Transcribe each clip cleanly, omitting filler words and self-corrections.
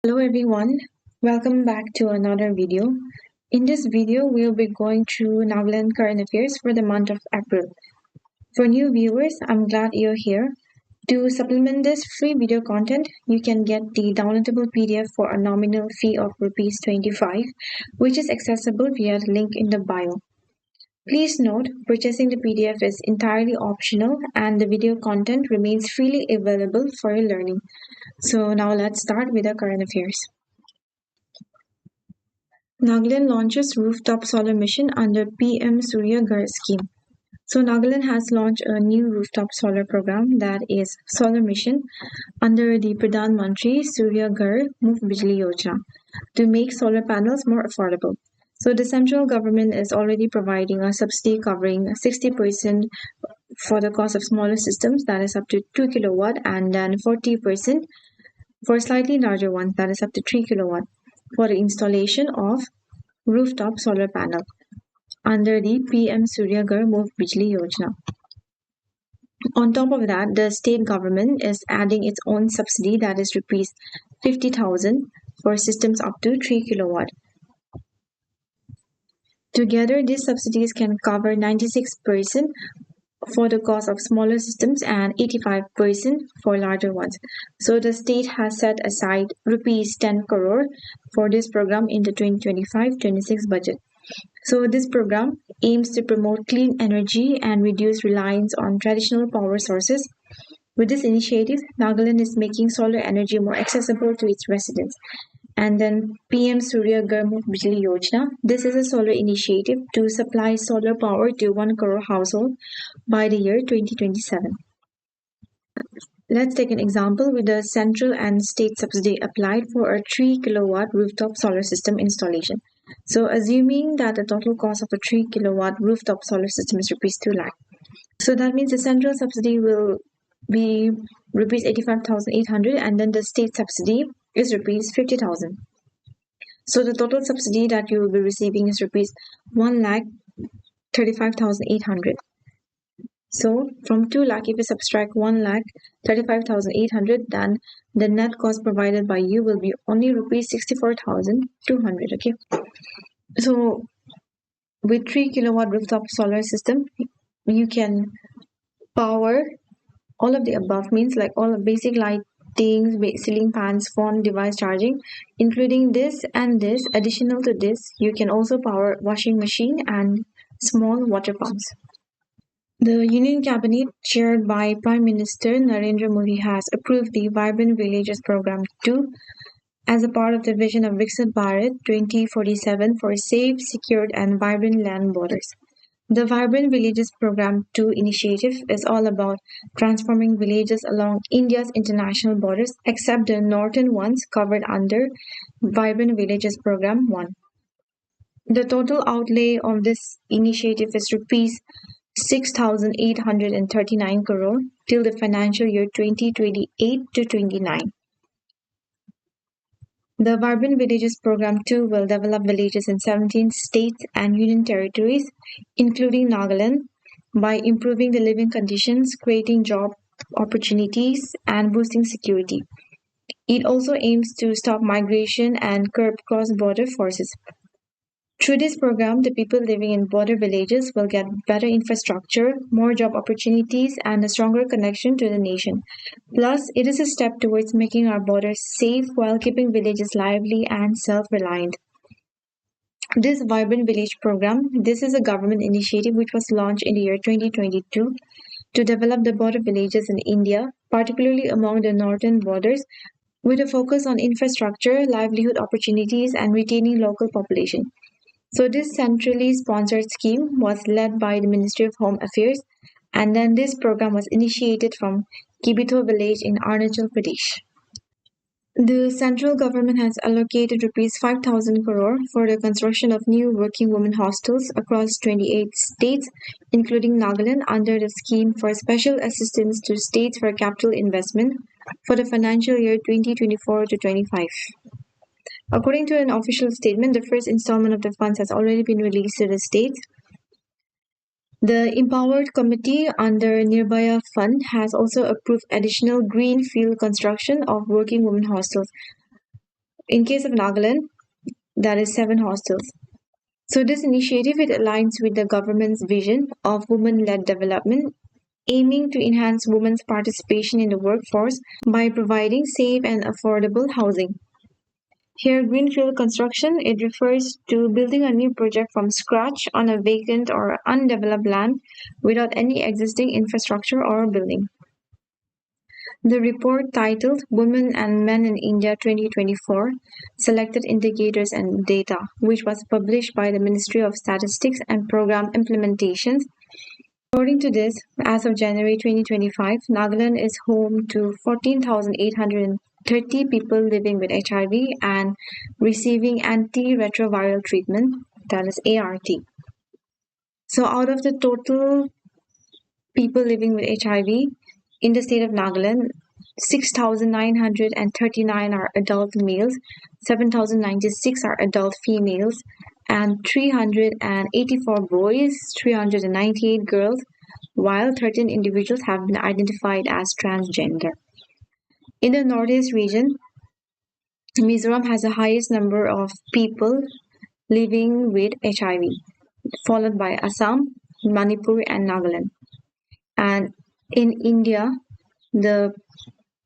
Hello everyone, welcome back to another video. In this video, we'll be going through Nagaland current affairs for the month of April. For new viewers, I'm glad you're here. To supplement this free video content, you can get the downloadable PDF for a nominal fee of Rs 25, which is accessible via the link in the bio. Please note, purchasing the PDF is entirely optional and the video content remains freely available for your learning. So now let's start with the current affairs. Nagaland launches rooftop solar mission under PM Surya Ghar scheme. So Nagaland has launched a new rooftop solar program that is solar mission under the Pradhan Mantri Surya Ghar Muft Bijli Yojana to make solar panels more affordable. So the central government is already providing a subsidy covering 60% for the cost of smaller systems, that is up to 2 kilowatt, and then 40% for slightly larger ones, that is up to 3 kilowatt, for the installation of rooftop solar panel under the PM Surya Ghar Muft Bijli Yojana. On top of that, the state government is adding its own subsidy, that is Rs 50,000 for systems up to 3 kilowatt. Together, these subsidies can cover 96% for the cost of smaller systems and 85% for larger ones. So the state has set aside Rs 10 crore for this program in the 2025-26 budget. So this program aims to promote clean energy and reduce reliance on traditional power sources. With this initiative, Nagaland is making solar energy more accessible to its residents. And then PM Surya Ghar Muft Bijli Yojana. This is a solar initiative to supply solar power to 1 crore household by the year 2027. Let's take an example with the central and state subsidy applied for a 3 kilowatt rooftop solar system installation. So assuming that the total cost of a 3 kilowatt rooftop solar system is Rs 2 lakh. So that means the central subsidy will be Rs 85,800 and then the state subsidy is Rs 50,000. So the total subsidy that you will be receiving is Rs 1,35,800. So from 2 lakh, if you subtract 1,35,800, then the net cost provided by you will be only Rs 64,200. Okay. So with 3 kilowatt rooftop solar system, you can power all of the above, means like all of basic lighting, ceiling fans, phone, device charging, including this and this. Additional to this, you can also power washing machine and small water pumps. The Union Cabinet, chaired by Prime Minister Narendra Modi, has approved the Vibrant Villages Program 2 as a part of the vision of Viksit Bharat 2047 for safe, secured, and vibrant land borders. The Vibrant Villages Program 2 initiative is all about transforming villages along India's international borders, except the northern ones covered under Vibrant Villages Program 1. The total outlay of this initiative is Rs 6,839 crore till the financial year 2028 to 29. The Vibrant Villages Program 2 will develop villages in 17 states and union territories, including Nagaland, by improving the living conditions, creating job opportunities, and boosting security. It also aims to stop migration and curb cross-border forces. Through this program, the people living in border villages will get better infrastructure, more job opportunities, and a stronger connection to the nation. Plus, it is a step towards making our borders safe while keeping villages lively and self-reliant. This Vibrant Village Program, this is a government initiative which was launched in the year 2022 to develop the border villages in India, particularly among the northern borders, with a focus on infrastructure, livelihood opportunities, and retaining local population. So this centrally sponsored scheme was led by the Ministry of Home Affairs, and then this program was initiated from Kibito village in Arunachal Pradesh. The central government has allocated Rs 5,000 crore for the construction of new working women hostels across 28 states, including Nagaland, under the scheme for special assistance to states for capital investment for the financial year 2024 to 25. According to an official statement, the first installment of the funds has already been released to the states. The Empowered Committee under Nirbhaya Fund has also approved additional greenfield construction of working women hostels. In case of Nagaland, that is 7 hostels. So this initiative, it aligns with the government's vision of women-led development, aiming to enhance women's participation in the workforce by providing safe and affordable housing. Here, greenfield construction, it refers to building a new project from scratch on a vacant or undeveloped land without any existing infrastructure or building. The report, titled Women and Men in India 2024 Selected Indicators and Data, which was published by the Ministry of Statistics and Program Implementations. According to this, as of January 2025, Nagaland is home to 14,830 people living with HIV and receiving antiretroviral treatment, that is ART. So out of the total people living with HIV in the state of Nagaland, 6,939 are adult males, 7,096 are adult females, and 384 boys, 398 girls, while 13 individuals have been identified as transgender. In the Northeast region, Mizoram has the highest number of people living with HIV, followed by Assam, Manipur, and Nagaland. And in India, the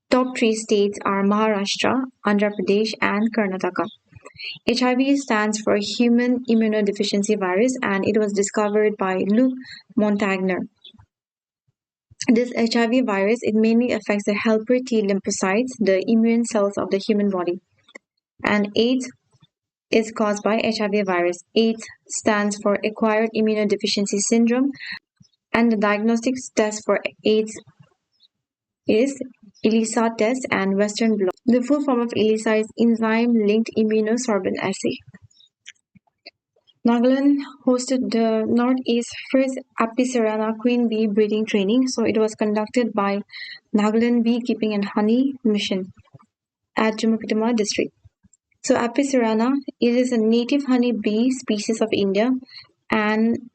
top 3 states are Maharashtra, Andhra Pradesh, and Karnataka. HIV stands for Human Immunodeficiency Virus, and it was discovered by Luc Montagnier. This HIV virus, it mainly affects the helper T lymphocytes, the immune cells of the human body. And AIDS is caused by HIV virus. AIDS stands for Acquired Immunodeficiency Syndrome, and the diagnostic test for AIDS is ELISA test and Western blot. The full form of ELISA is enzyme-linked immunosorbent assay. Nagaland hosted the Northeast's first Apicirana queen bee breeding training. So it was conducted by Nagaland Beekeeping and Honey Mission at Jumukitama district. So Apicirana, it is a native honey bee species of India, and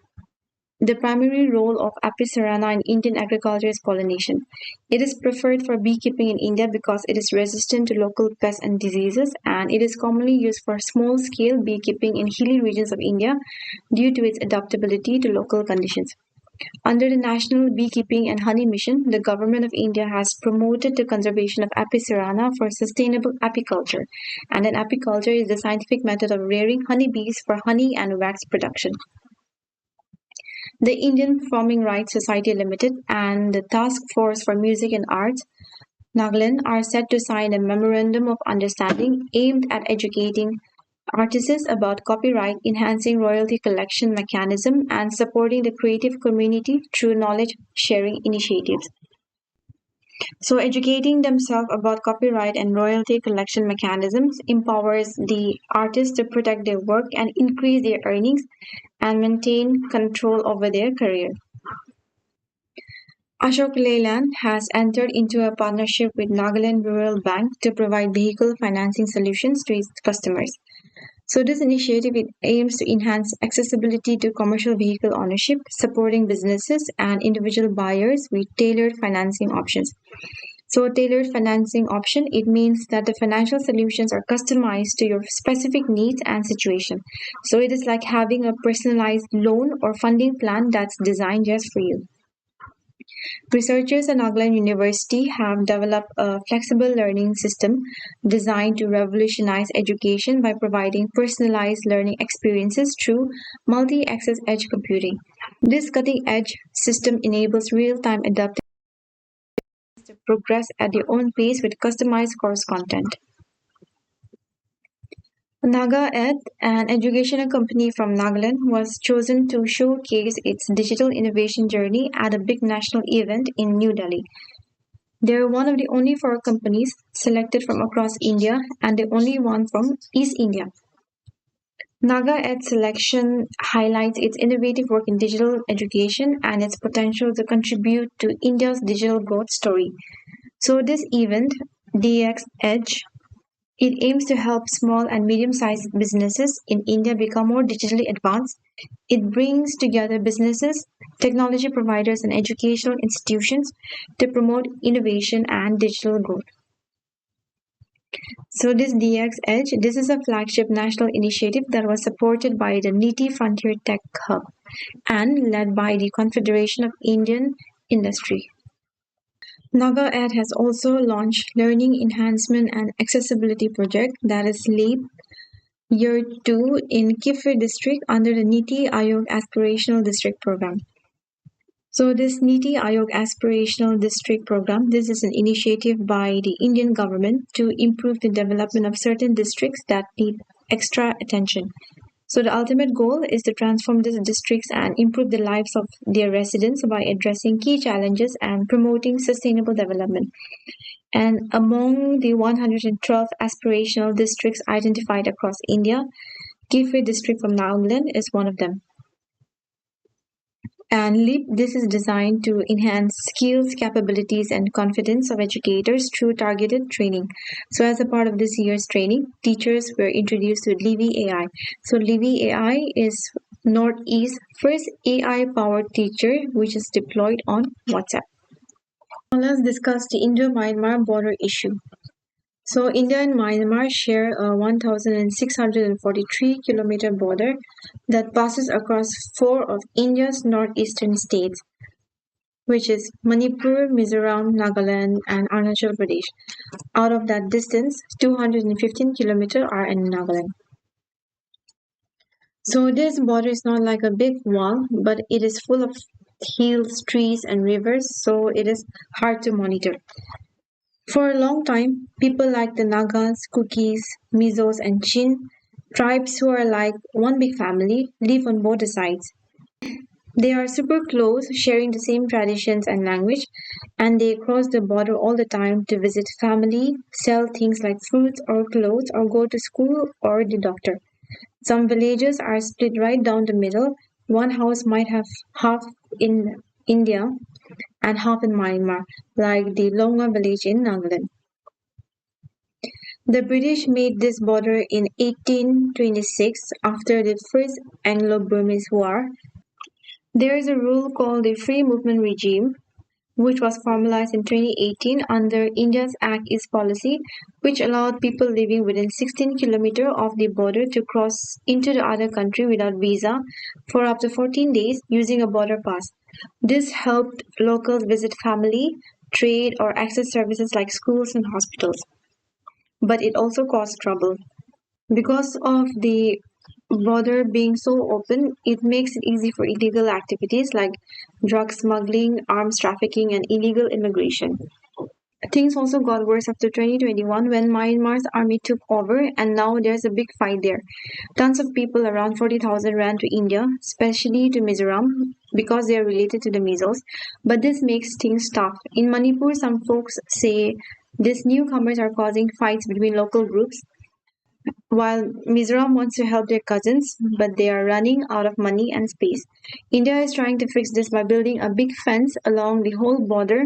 the primary role of Apicirana in Indian agriculture is pollination. It is preferred for beekeeping in India because it is resistant to local pests and diseases, and it is commonly used for small-scale beekeeping in hilly regions of India due to its adaptability to local conditions. Under the National Beekeeping and Honey Mission, the Government of India has promoted the conservation of Apicirana for sustainable apiculture, and an apiculture is the scientific method of rearing honeybees for honey and wax production. The Indian Performing Rights Society Limited and the Task Force for Music and Arts, Nagaland, are set to sign a Memorandum of Understanding aimed at educating artists about copyright, enhancing royalty collection mechanism, and supporting the creative community through knowledge sharing initiatives. So educating themselves about copyright and royalty collection mechanisms empowers the artists to protect their work and increase their earnings and maintain control over their career. Ashok Leyland has entered into a partnership with Nagaland Rural Bank to provide vehicle financing solutions to its customers. So this initiative, it aims to enhance accessibility to commercial vehicle ownership, supporting businesses and individual buyers with tailored financing options. So tailored financing option, it means that the financial solutions are customized to your specific needs and situation. So it is like having a personalized loan or funding plan that's designed just for you. Researchers at Nagaland University have developed a flexible learning system designed to revolutionize education by providing personalized learning experiences through multi-access edge computing. This cutting-edge system enables real-time adaptive to progress at their own pace with customized course content. NagaEd, an educational company from Nagaland, was chosen to showcase its digital innovation journey at a big national event in New Delhi. They are one of the only 4 companies selected from across India and the only one from East India. NagaEd's selection highlights its innovative work in digital education and its potential to contribute to India's digital growth story. So this event, DX Edge, it aims to help small and medium-sized businesses in India become more digitally advanced. It brings together businesses, technology providers, and educational institutions to promote innovation and digital growth. So this DX Edge, this is a flagship national initiative that was supported by the NITI Frontier Tech Hub and led by the Confederation of Indian Industry. Nagaland has also launched Learning Enhancement and Accessibility Project, that is LEAP, Year 2 in Kifir district under the Niti Aayog Aspirational District Program. So this Niti Aayog Aspirational District Program, this is an initiative by the Indian government to improve the development of certain districts that need extra attention. So the ultimate goal is to transform these districts and improve the lives of their residents by addressing key challenges and promoting sustainable development. And among the 112 aspirational districts identified across India, Kifir district from Nagaland is one of them. And LEAP, this is designed to enhance skills, capabilities, and confidence of educators through targeted training. So as a part of this year's training, teachers were introduced to Livy AI. So Livy AI is Northeast's first AI-powered teacher, which is deployed on WhatsApp. Now let's discuss the Indo-Myanmar border issue. So India and Myanmar share a 1,643-kilometer border that passes across 4 of India's northeastern states, which is Manipur, Mizoram, Nagaland, and Arunachal Pradesh. Out of that distance, 215 kilometers are in Nagaland. So this border is not like a big wall, but it is full of hills, trees, and rivers, so it is hard to monitor. For a long time, people like the Nagas, Kukis, Mizos, and Chin, tribes who are like one big family, live on both sides. They are super close, sharing the same traditions and language, and they cross the border all the time to visit family, sell things like fruits or clothes, or go to school or the doctor. Some villages are split right down the middle. One house might have half in India and half in Myanmar, like the Longwa village in Nagaland. The British made this border in 1826 after the First Anglo-Burmese War. There is a rule called the Free Movement Regime, which was formalized in 2018 under India's Act East policy, which allowed people living within 16 kilometers of the border to cross into the other country without visa for up to 14 days using a border pass. This helped locals visit family, trade, or access services like schools and hospitals. But it also caused trouble. Because of the border being so open, it makes it easy for illegal activities like drug smuggling, arms trafficking, and illegal immigration. Things also got worse after 2021 when Myanmar's army took over, and now there's a big fight there. Tons of people, around 40,000, ran to India, especially to Mizoram, because they are related to the Mizos. But this makes things tough. In Manipur, some folks say these newcomers are causing fights between local groups, while Mizoram wants to help their cousins, but they are running out of money and space. India is trying to fix this by building a big fence along the whole border.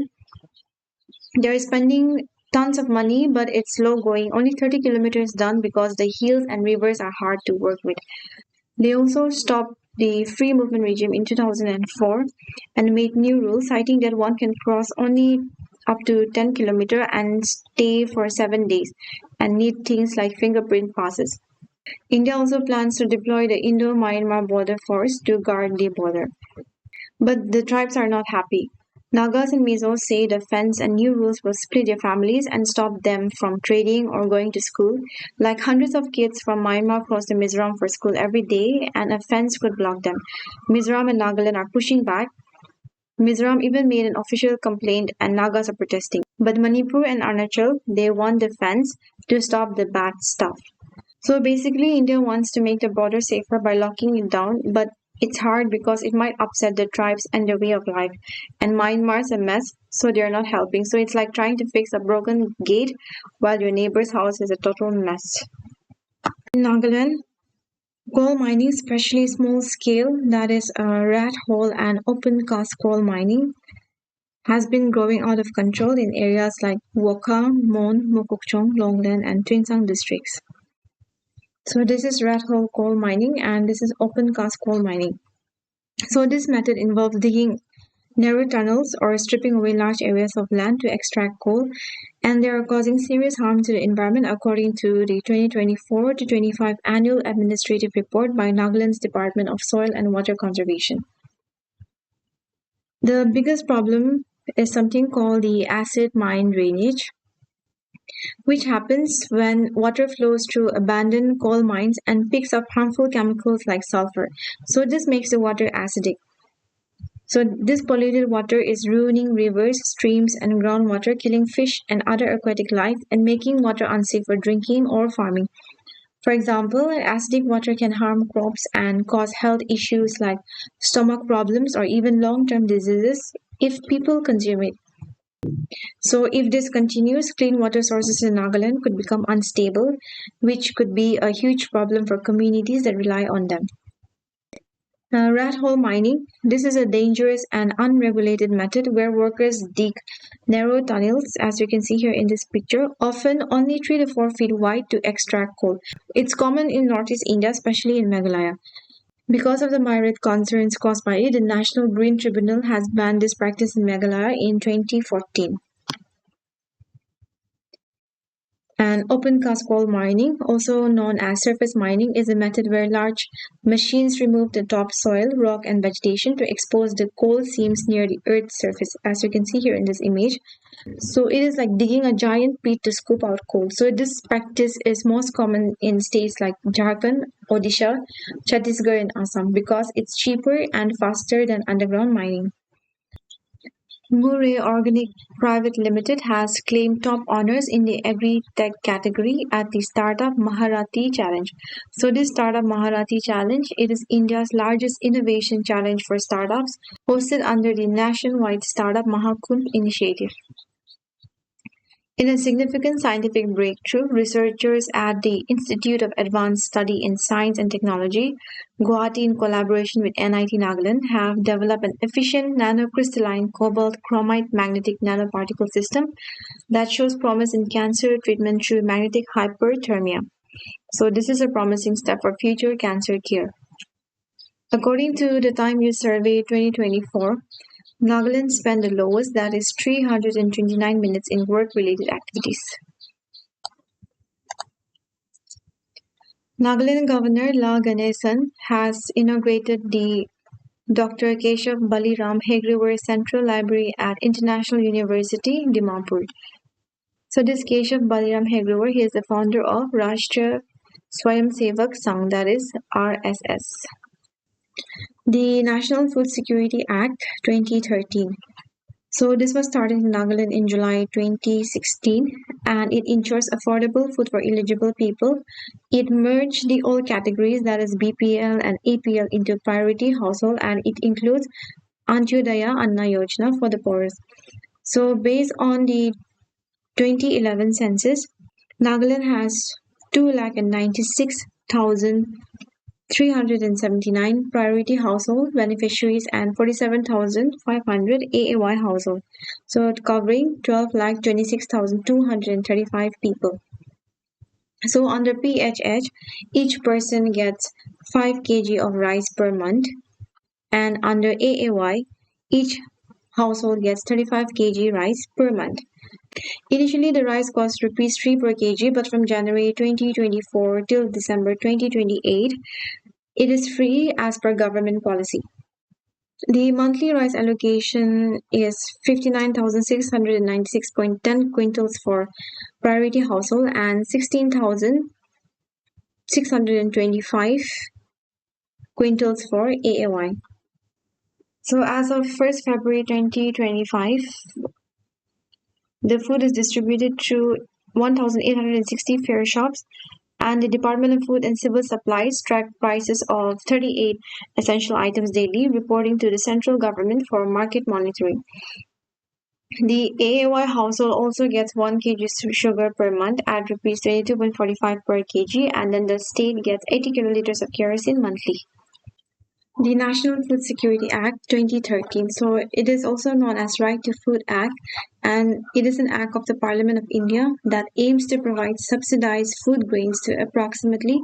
They're spending tons of money, but it's slow going. Only 30 kilometers done because the hills and rivers are hard to work with. They also stopped the free movement regime in 2004 and made new rules, citing that one can cross only up to 10 kilometers and stay for 7 days and need things like fingerprint passes. India also plans to deploy the Indo-Myanmar Border Force to guard the border. But the tribes are not happy. Nagas and Mizos say the fence and new rules will split their families and stop them from trading or going to school. Like hundreds of kids from Myanmar cross to Mizoram for school every day, and a fence could block them. Mizoram and Nagaland are pushing back. Mizoram even made an official complaint, and Nagas are protesting. But Manipur and Arunachal, they want the fence to stop the bad stuff. So basically, India wants to make the border safer by locking it down, but it's hard because it might upset the tribes and their way of life. And Myanmar's a mess, so they're not helping. So it's like trying to fix a broken gate while your neighbor's house is a total mess. In Nagaland, coal mining, especially small scale, that is rat hole and open cast coal mining, has been growing out of control in areas like Wokha, Mon, Mokokchung, Longland, and Twinsang districts. So this is rat hole coal mining and this is open cast coal mining. So this method involves digging narrow tunnels or stripping away large areas of land to extract coal, and they are causing serious harm to the environment according to the 2024 to 25 annual administrative report by Nagaland's Department of Soil and Water Conservation. The biggest problem is something called the acid mine drainage, which happens when water flows through abandoned coal mines and picks up harmful chemicals like sulfur. So this makes the water acidic. So this polluted water is ruining rivers, streams, and groundwater, killing fish and other aquatic life, and making water unsafe for drinking or farming. For example, acidic water can harm crops and cause health issues like stomach problems or even long-term diseases if people consume it. So if this continues, clean water sources in Nagaland could become unstable, which could be a huge problem for communities that rely on them. Rat hole mining. This is a dangerous and unregulated method where workers dig narrow tunnels, as you can see here in this picture, often only 3 to 4 feet wide to extract coal. It's common in Northeast India, especially in Meghalaya. Because of the myriad concerns caused by it, the National Green Tribunal has banned this practice in Meghalaya in 2014. And open cast coal mining, also known as surface mining, is a method where large machines remove the topsoil, rock, and vegetation to expose the coal seams near the earth's surface, as you can see here in this image. So it is like digging a giant pit to scoop out coal. So this practice is most common in states like Jharkhand, Odisha, Chhattisgarh, and Assam because it's cheaper and faster than underground mining. Murray Organic Private Limited has claimed top honors in the Agri-Tech category at the Startup Maharati Challenge. So this Startup Maharati Challenge, it is India's largest innovation challenge for startups, hosted under the nationwide Startup Mahakumbh initiative. In a significant scientific breakthrough, researchers at the Institute of Advanced Study in Science and Technology, Guwahati, in collaboration with NIT Nagaland, have developed an efficient nanocrystalline cobalt chromite magnetic nanoparticle system that shows promise in cancer treatment through magnetic hyperthermia. So this is a promising step for future cancer care. According to the Time Use Survey 2024, Nagaland spent the lowest, that is 329 minutes in work-related activities. Nagaland Governor La Ganesan has inaugurated the Dr. Keshav Baliram Hegrevar Central Library at International University, Dimapur. So this Keshav Baliram Hegrevar, he is the founder of Rashtriya Swayamsevak Sangh, that is RSS. The National Food Security Act 2013. So this was started in Nagaland in July 2016 and it ensures affordable food for eligible people. It merged the old categories, that is BPL and APL, into priority household, and it includes Antyodaya Anna Yojana for the poorest. So based on the 2011 census, Nagaland has 296,379 priority household beneficiaries and 47,500 AAY household. So covering 12,26,235 people. So under PHH, each person gets 5 kg of rice per month, and under AAY, each household gets 35 kg rice per month. Initially, the rice cost rupees 3 per kg, but from January 2024 till December 2028, it is free as per government policy. The monthly rice allocation is 59,696.10 quintals for priority household and 16,625 quintals for AAY. So as of 1st February 2025, the food is distributed through 1,860 fair shops, and the Department of Food and Civil Supplies track prices of 38 essential items daily, reporting to the central government for market monitoring. The AAY household also gets 1 kg sugar per month at rupees 22.45 per kg, and then the state gets 80 kiloliters of kerosene monthly. The National Food Security Act 2013. So it is also known as Right to Food Act, and it is an act of the Parliament of India that aims to provide subsidized food grains to approximately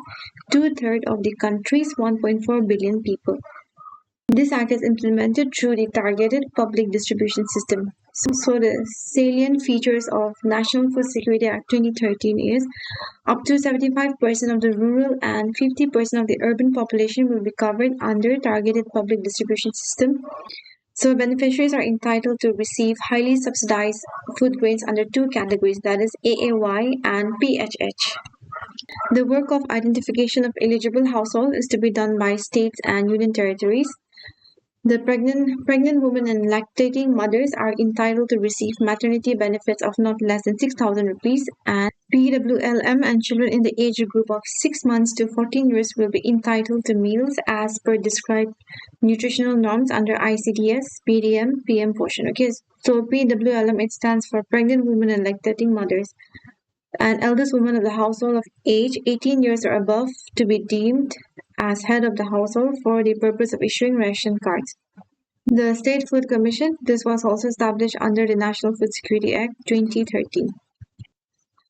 2/3 of the country's 1.4 billion people. This act is implemented through the Targeted Public Distribution System. So the salient features of National Food Security Act 2013 is up to 75% of the rural and 50% of the urban population will be covered under targeted public distribution system. So beneficiaries are entitled to receive highly subsidized food grains under two categories, that is AAY and PHH. The work of identification of eligible households is to be done by states and union territories. The pregnant women and lactating mothers are entitled to receive maternity benefits of not less than 6,000 rupees, and PWLM and children in the age group of 6 months to 14 years will be entitled to meals as per described nutritional norms under ICDS, PDM, PM portion. Okay, so PWLM, it stands for pregnant women and lactating mothers and eldest woman of the household of age 18 years or above to be deemed as head of the household for the purpose of issuing ration cards. The State Food Commission, this was also established under the National Food Security Act 2013.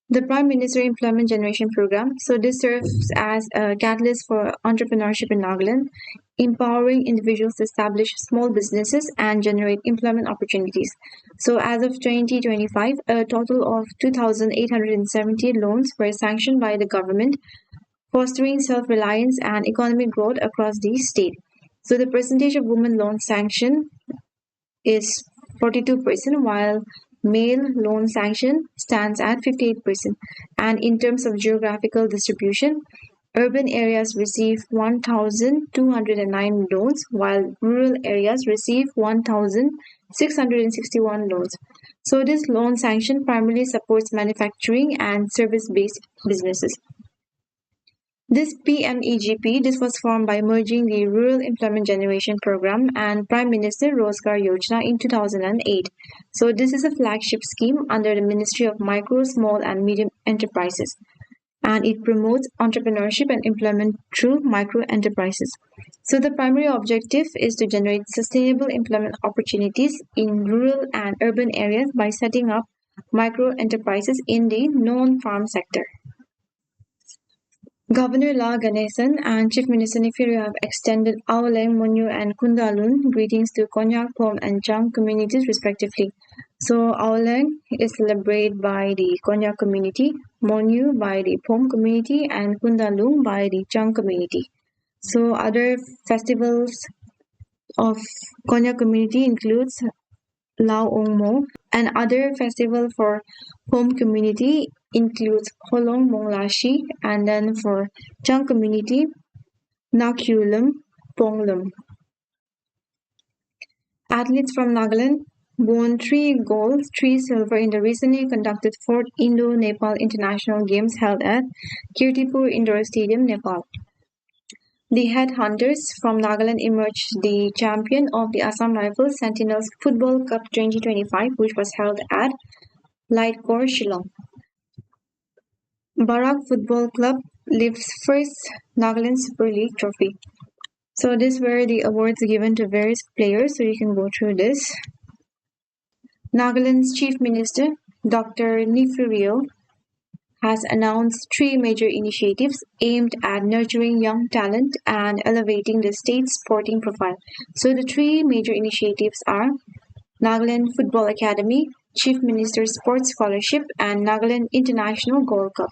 The Prime Minister Employment Generation Program, so this serves as a catalyst for entrepreneurship in Nagaland, empowering individuals to establish small businesses and generate employment opportunities. So as of 2025, a total of 2,870 loans were sanctioned by the government, fostering self-reliance and economic growth across the state. So the percentage of women loan sanction is 42%, while male loan sanction stands at 58%. And in terms of geographical distribution, urban areas receive 1,209 loans, while rural areas receive 1,661 loans. So this loan sanction primarily supports manufacturing and service-based businesses. This PMEGP, this was formed by merging the Rural Employment Generation Program and Prime Minister Rozgar Yojana in 2008. So this is a flagship scheme under the Ministry of Micro, Small and Medium Enterprises, and it promotes entrepreneurship and employment through micro enterprises. So the primary objective is to generate sustainable employment opportunities in rural and urban areas by setting up micro enterprises in the non-farm sector. Governor La Ganesan and Chief Minister Nefiru have extended Awaleng, Monyu and Kundalun greetings to Konyak, Pom and Chang communities respectively. So Awaleng is celebrated by the Konyak community, Monyu by the Pom community and Kundalun by the Chang community. So other festivals of Konyak community includes Lao Ong Mo, and other festival for Pom community includes Holong Monglashi, and then for Chang community, Nakulum Ponglum. Athletes from Nagaland won 3 gold, 3 silver in the recently conducted 4th Indo-Nepal International Games held at Kirtipur Indoor Stadium, Nepal. The headhunters from Nagaland emerged the champion of the Assam Rifles Sentinels Football Cup 2025, which was held at Lightcore, Shillong. Barak Football Club lifts first Nagaland Super League trophy. So these were the awards given to various players, so you can go through this. Nagaland's Chief Minister, Dr. Nefiru, has announced 3 major initiatives aimed at nurturing young talent and elevating the state's sporting profile. So the 3 major initiatives are Nagaland Football Academy, Chief Minister's Sports Scholarship, and Nagaland International Gold Cup.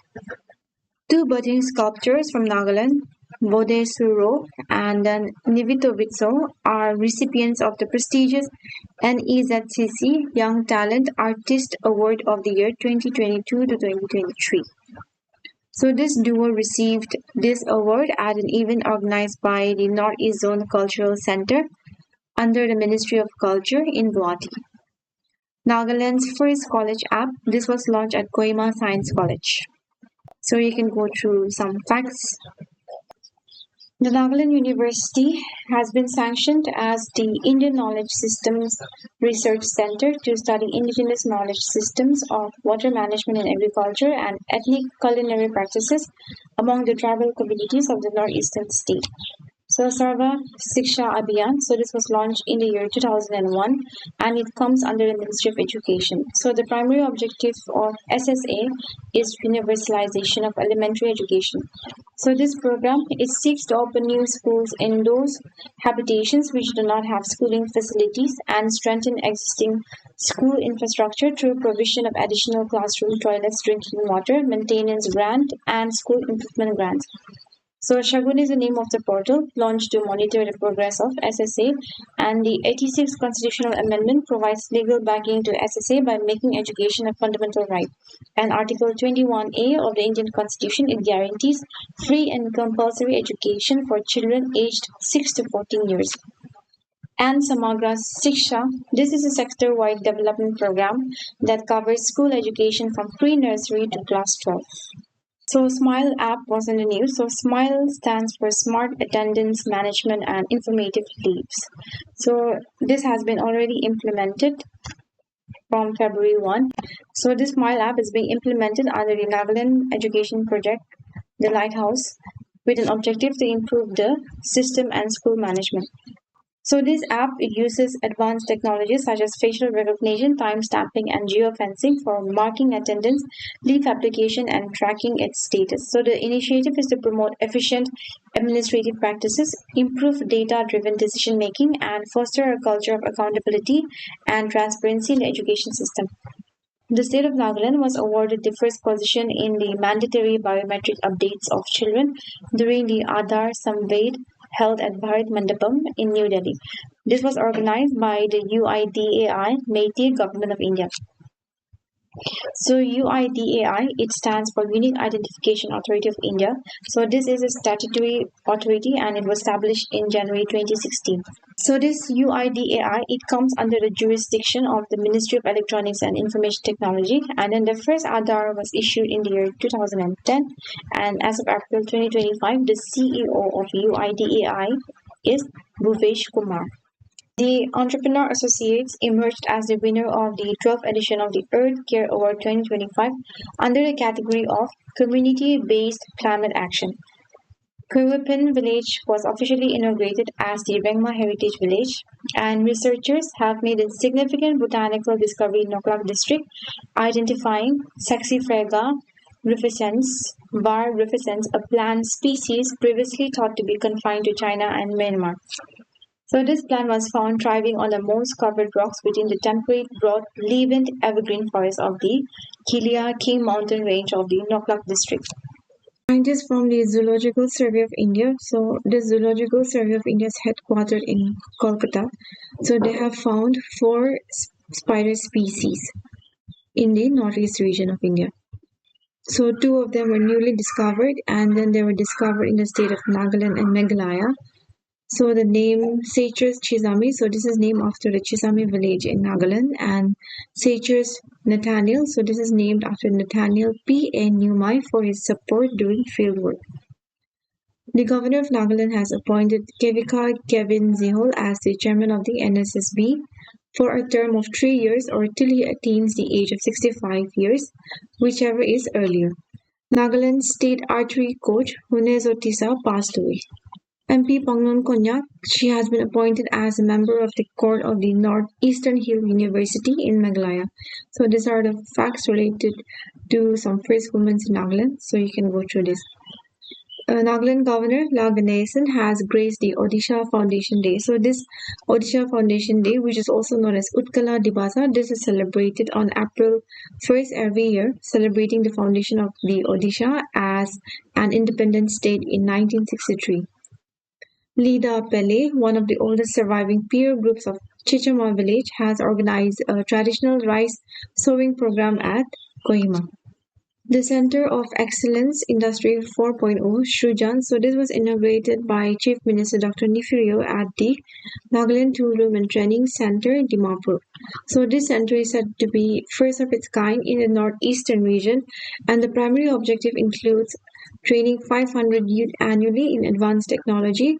2 budding sculptors from Nagaland, Bode Suro and then Nivitovitso, are recipients of the prestigious NEZCC Young Talent Artist Award of the year 2022 to 2023. So this duo received this award at an event organized by the Northeast Zone Cultural Center under the Ministry of Culture in Guwahati. Nagaland's first college app, this was launched at Kohima Science College. So you can go through some facts. The Nagaland University has been sanctioned as the Indian Knowledge Systems Research Center to study indigenous knowledge systems of water management and agriculture and ethnic culinary practices among the tribal communities of the northeastern state. So Sarva Siksha Abhiyan. So this was launched in the year 2001 and it comes under the Ministry of Education. So the primary objective of SSA is universalization of elementary education. So this program it seeks to open new schools in those habitations which do not have schooling facilities and strengthen existing school infrastructure through provision of additional classroom toilets, drinking water, maintenance grant, and school improvement grants. So Shagun is the name of the portal launched to monitor the progress of SSA, and the 86th Constitutional Amendment provides legal backing to SSA by making education a fundamental right. And Article 21A of the Indian Constitution it guarantees free and compulsory education for children aged 6 to 14 years. And Samagra Siksha. This is a sector-wide development program that covers school education from pre-nursery to class 12. So Smile app was in the news. So Smile stands for Smart Attendance Management and Informative Leaves. So this has been already implemented from February 1. So this Smile app is being implemented under the Nagaland Education Project, the Lighthouse, with an objective to improve the system and school management. So this app it uses advanced technologies such as facial recognition, time stamping, and geofencing for marking attendance, leave application, and tracking its status. So the initiative is to promote efficient administrative practices, improve data-driven decision making, and foster a culture of accountability and transparency in the education system. The state of Nagaland was awarded the first position in the mandatory biometric updates of children during the Aadhaar Samved held at Bharat Mandapam in New Delhi. This was organized by the UIDAI, Meitei Government of India. So UIDAI, it stands for Unique Identification Authority of India. So this is a statutory authority and it was established in January 2016. So this UIDAI, it comes under the jurisdiction of the Ministry of Electronics and Information Technology. And then the first Aadhaar was issued in the year 2010. And as of April 2025, the CEO of UIDAI is Bhuvesh Kumar. The Entrepreneur Associates emerged as the winner of the 12th edition of the Earth Care Award 2025 under the category of Community-Based Climate Action. Kuwipin village was officially inaugurated as the Rengma Heritage Village, and researchers have made a significant botanical discovery in Noklak district, identifying Saxifraga rufescens, var. Rufescens, a plant species previously thought to be confined to China and Myanmar. So this plant was found thriving on the moss-covered rocks within the temperate, broad-leaved evergreen forest of the Kilia King Mountain range of the Noklak district. Scientists from the Zoological Survey of India. So the Zoological Survey of India is headquartered in Kolkata. So they have found 4 spider species in the northeast region of India. So 2 of them were newly discovered and then they were discovered in the state of Nagaland and Meghalaya. So the name Sacher's Chisami, so this is named after the Chisami village in Nagaland, and Sacher's Nathaniel, so this is named after Nathaniel P. A. Newmai for his support during fieldwork. The governor of Nagaland has appointed Kevika Kevin Zihol as the chairman of the NSSB for a term of 3 years or till he attains the age of 65 years, whichever is earlier. Nagaland state archery coach Hunezo Tisa passed away. MP Pangnon Konyak, she has been appointed as a member of the court of the Northeastern Hill University in Meghalaya. So these are the facts related to some first women in Nagaland. So you can go through this. Nagaland Governor La Ganesan has graced the Odisha Foundation Day. So this Odisha Foundation Day, which is also known as Utkala Divasa, this is celebrated on April 1st every year, celebrating the foundation of the Odisha as an independent state in 1963. Lida Pele, one of the oldest surviving peer groups of Chichama village, has organized a traditional rice sowing program at Kohima. The Center of Excellence Industry 4.0, Shrujan, so this was inaugurated by Chief Minister Dr. Nifirio at the Nagaland Tool Room and Training Center, Dimapur. So this center is said to be first of its kind in the northeastern region, and the primary objective includes training 500 youth annually in advanced technology,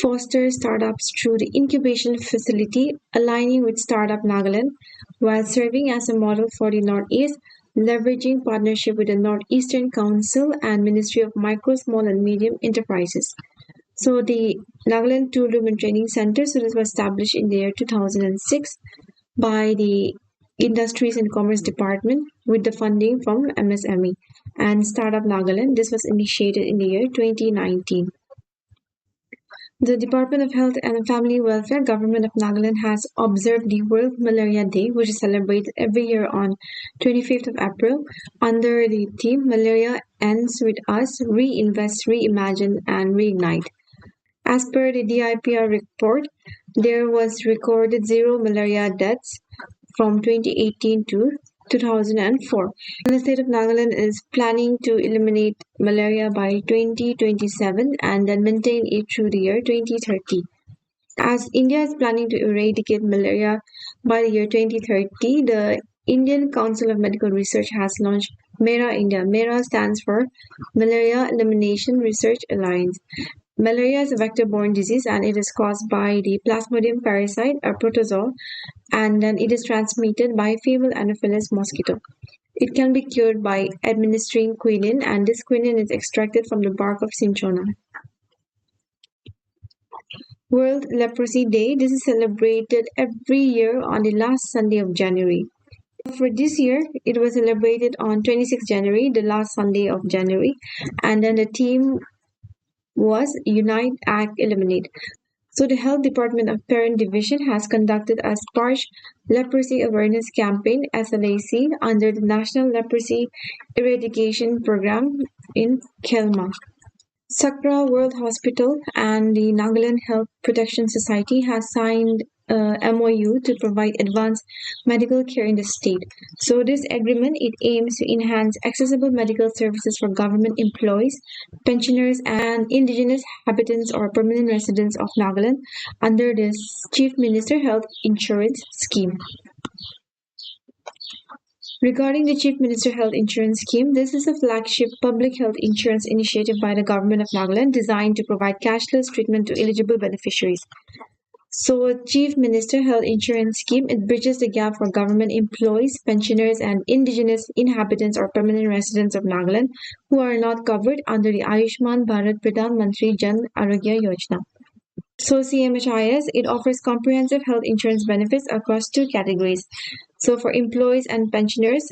foster startups through the incubation facility aligning with Startup Nagaland, while serving as a model for the Northeast, leveraging partnership with the Northeastern Council and Ministry of Micro, Small and Medium Enterprises. So the Nagaland Tool Room and Training Center, so this was established in the year 2006 by the Industries and Commerce Department with the funding from MSME and Startup Nagaland. This was initiated in the year 2019. The Department of Health and Family Welfare, Government of Nagaland has observed the World Malaria Day, which is celebrated every year on 25th of April under the theme Malaria Ends With Us, Reinvest, Reimagine and Reignite. As per the DIPR report, there was recorded 0 malaria deaths from 2018 to 2004. And the state of Nagaland is planning to eliminate malaria by 2027 and then maintain it through the year 2030. As India is planning to eradicate malaria by the year 2030, the Indian Council of Medical Research has launched MERA India. MERA stands for Malaria Elimination Research Alliance. Malaria is a vector-borne disease and it is caused by the Plasmodium parasite, a protozoa, and then it is transmitted by female Anopheles mosquito. It can be cured by administering quinine, and this quinine is extracted from the bark of cinchona. World Leprosy Day. This is celebrated every year on the last Sunday of January. For this year, it was celebrated on 26 January, the last Sunday of January, and then the theme was Unite, Act, Eliminate. So the Health Department of Parent Division has conducted a POSH Leprosy Awareness Campaign (SLAC) under the National Leprosy Eradication Program in Kelma. Sakra World Hospital and the Nagaland Health Protection Society has signed a MOU to provide advanced medical care in the state. So this agreement, it aims to enhance accessible medical services for government employees, pensioners, and indigenous inhabitants or permanent residents of Nagaland under the Chief Minister Health Insurance Scheme. Regarding the Chief Minister Health Insurance Scheme, this is a flagship public health insurance initiative by the Government of Nagaland designed to provide cashless treatment to eligible beneficiaries. So, Chief Minister Health Insurance Scheme, it bridges the gap for government employees, pensioners, and indigenous inhabitants or permanent residents of Nagaland who are not covered under the Ayushman Bharat Pradhan Mantri Jan Arogya Yojana. So CMHIS, it offers comprehensive health insurance benefits across two categories. So for employees and pensioners,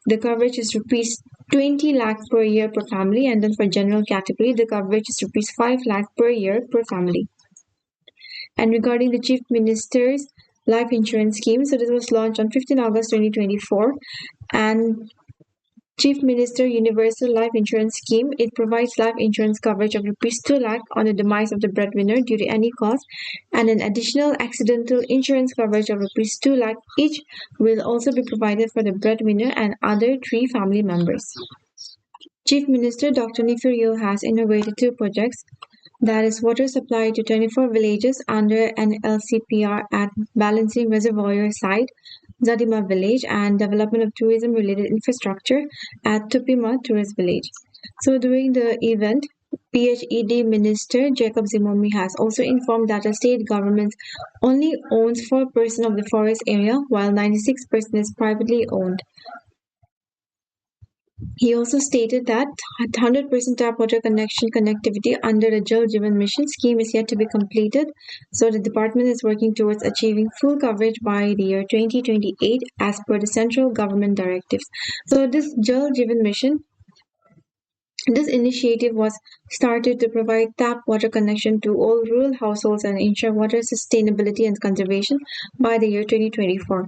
the coverage is rupees 20 lakh per year per family, and then for general category, the coverage is rupees 5 lakh per year per family. And regarding the Chief Minister's Life Insurance Scheme, so this was launched on 15 August 2024, and Chief Minister Universal Life Insurance Scheme, it provides life insurance coverage of rupees 2 lakh on the demise of the breadwinner due to any cause, and an additional accidental insurance coverage of rupees 2 lakh each will also be provided for the breadwinner and other 3 family members. Chief Minister Dr. Nifurio has inaugurated 2 projects, that is water supply to 24 villages under an LCPR at Balancing Reservoir Site, Zadima Village, and development of tourism-related infrastructure at Tupima Tourist Village. So during the event, PHED Minister Jacob Zimomi has also informed that the state government only owns 4% of the forest area, while 96% is privately owned. He also stated that 100% tap water connection connectivity under the Jal Jeevan Mission scheme is yet to be completed, so the department is working towards achieving full coverage by the year 2028 as per the central government directives. So this Jal Jeevan Mission, this initiative was started to provide tap water connection to all rural households and ensure water sustainability and conservation by the year 2024.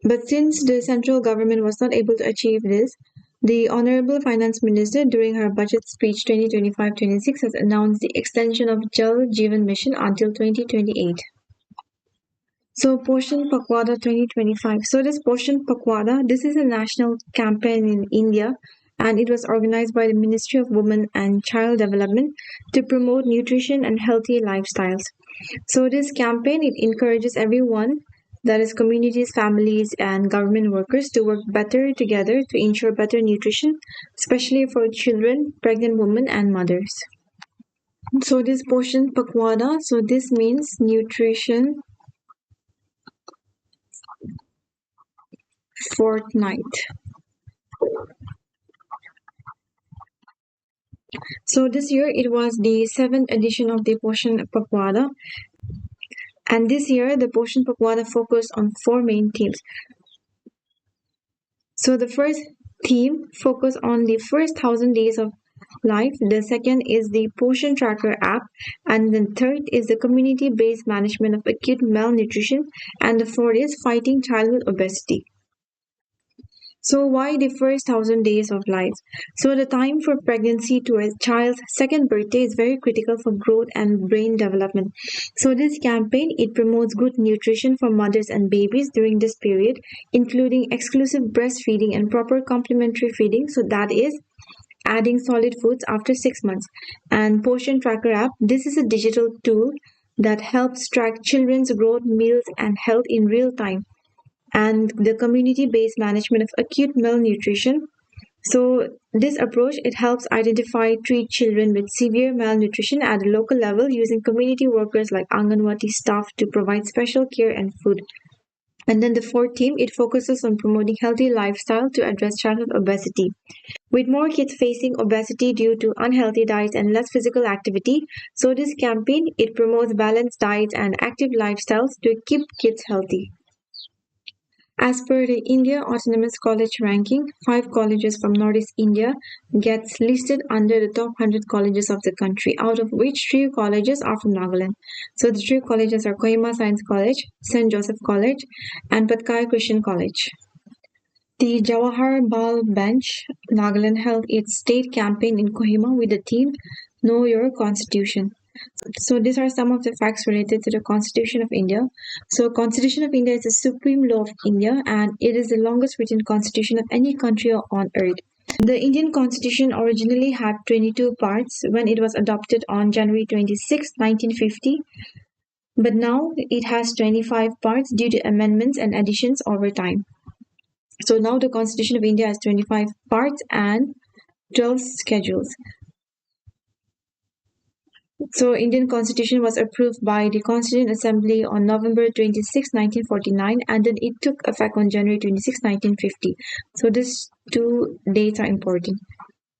But since the central government was not able to achieve this, the Honorable Finance Minister, during her budget speech 2025-26, has announced the extension of Jal Jeevan Mission until 2028. So, Poshan Pakwada 2025. So, this Poshan Pakwada, this is a national campaign in India, and it was organized by the Ministry of Women and Child Development to promote nutrition and healthy lifestyles. So, this campaign, it encourages everyone, that is communities, families, and government workers, to work better together to ensure better nutrition, especially for children, pregnant women, and mothers. So this Poshan Pakwada, so this means nutrition fortnight. So this year it was the 7th edition of the Poshan Pakwada. And this year the Poshan Pakwada focused on four main themes. So the first theme focused on the first 1,000 days of life. The second is the Poshan Tracker app. And the third is the community-based management of acute malnutrition. And the fourth is fighting childhood obesity. So why the first 1,000 days of life? So the time for pregnancy to a child's second birthday is very critical for growth and brain development. So this campaign, it promotes good nutrition for mothers and babies during this period, including exclusive breastfeeding and proper complementary feeding. So that is adding solid foods after 6 months. And Portion Tracker app, this is a digital tool that helps track children's growth, meals, and health in real time. And the community-based management of acute malnutrition. So this approach, it helps identify, treat children with severe malnutrition at a local level using community workers like Anganwadi staff to provide special care and food. And then the fourth theme, it focuses on promoting healthy lifestyle to address childhood obesity. With more kids facing obesity due to unhealthy diets and less physical activity, so this campaign, it promotes balanced diets and active lifestyles to keep kids healthy. As per the India Autonomous College ranking, 5 colleges from Northeast India gets listed under the top 100 colleges of the country, out of which 3 colleges are from Nagaland. So the 3 colleges are Kohima Science College, St. Joseph College, and Patkai Christian College. The Jawahar Bal Bench, Nagaland held its state campaign in Kohima with the theme Know Your Constitution. So these are some of the facts related to the Constitution of India. So Constitution of India is the supreme law of India and it is the longest written constitution of any country on earth. The Indian Constitution originally had 22 parts when it was adopted on January 26, 1950. But now it has 25 parts due to amendments and additions over time. So now the Constitution of India has 25 parts and 12 schedules. So Indian Constitution was approved by the Constituent Assembly on November 26, 1949 and then it took effect on January 26, 1950. So these two dates are important.